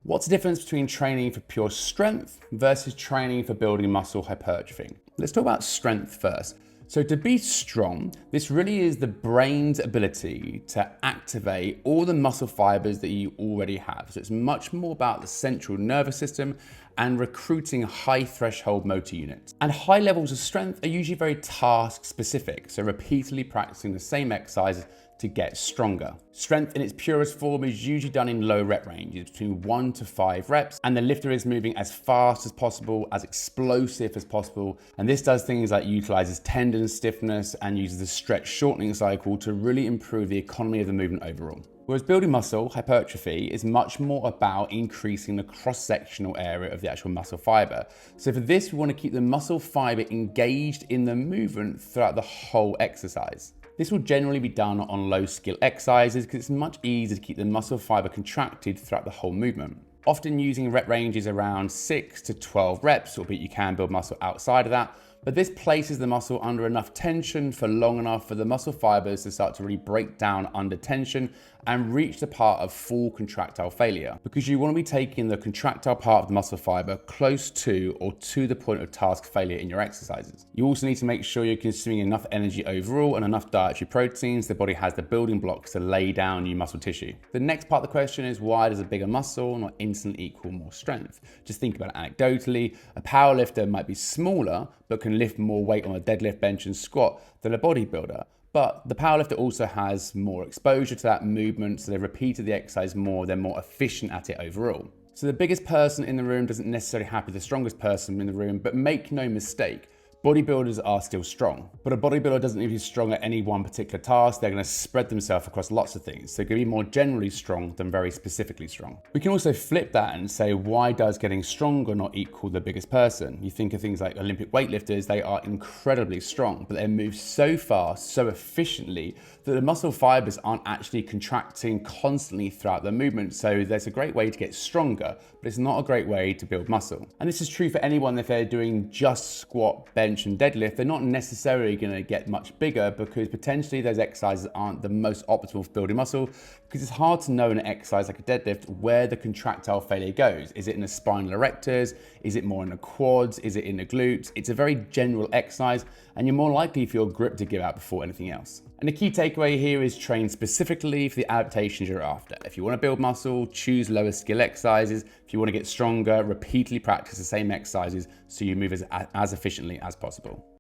What's the difference between training for pure strength versus training for building muscle hypertrophy? Let's talk about strength first. So to be strong, this really is the brain's ability to activate all the muscle fibers that you already have. So it's much more about the central nervous system and recruiting high threshold motor units. And high levels of strength are usually very task specific. So repeatedly practicing the same exercises to get stronger. Strength in its purest form is usually done in low rep ranges, between 1 to 5 reps, and the lifter is moving as fast as possible, as explosive as possible, and this does things like utilizes tendon stiffness and uses the stretch shortening cycle to really improve the economy of the movement overall. Whereas building muscle, hypertrophy, is much more about increasing the cross-sectional area of the actual muscle fiber. So for this, we want to keep the muscle fiber engaged in the movement throughout the whole exercise. This will generally be done on low skill exercises because it's much easier to keep the muscle fiber contracted throughout the whole movement. Often using rep ranges around 6 to 12 reps, albeit you can build muscle outside of that, but this places the muscle under enough tension for long enough for the muscle fibers to start to really break down under tension and reach the part of full contractile failure, because you want to be taking the contractile part of the muscle fiber close to or to the point of task failure in your exercises. You also need to make sure you're consuming enough energy overall and enough dietary proteins. The body has the building blocks to lay down new muscle tissue. The next part of the question is, why does a bigger muscle not instantly equal more strength? Just think about it anecdotally. A powerlifter might be smaller but can lift more weight on a deadlift, bench and squat than a bodybuilder. But the powerlifter also has more exposure to that movement, so they've repeated the exercise more, they're more efficient at it overall. So the biggest person in the room doesn't necessarily have to be the strongest person in the room, but make no mistake, bodybuilders are still strong. But a bodybuilder doesn't need to be strong at any one particular task. They're going to spread themselves across lots of things. So they're going to be more generally strong than very specifically strong. We can also flip that and say, why does getting stronger not equal the biggest person? You think of things like Olympic weightlifters, they are incredibly strong, but they move so fast, so efficiently, that the muscle fibers aren't actually contracting constantly throughout the movement. So there's a great way to get stronger, but it's not a great way to build muscle. And this is true for anyone if they're doing just squat, bench, and deadlift. They're not necessarily going to get much bigger because potentially those exercises aren't the most optimal for building muscle, because it's hard to know in an exercise like a deadlift where the contractile failure goes. Is it in the spinal erectors? Is it more in the quads? Is it in the glutes? It's a very general exercise, and you're more likely for your grip to give out before anything else. And the key takeaway here is train specifically for the adaptations you're after. If you want to build muscle, choose lower skill exercises. If you want to get stronger, repeatedly practice the same exercises so you move as efficiently as possible.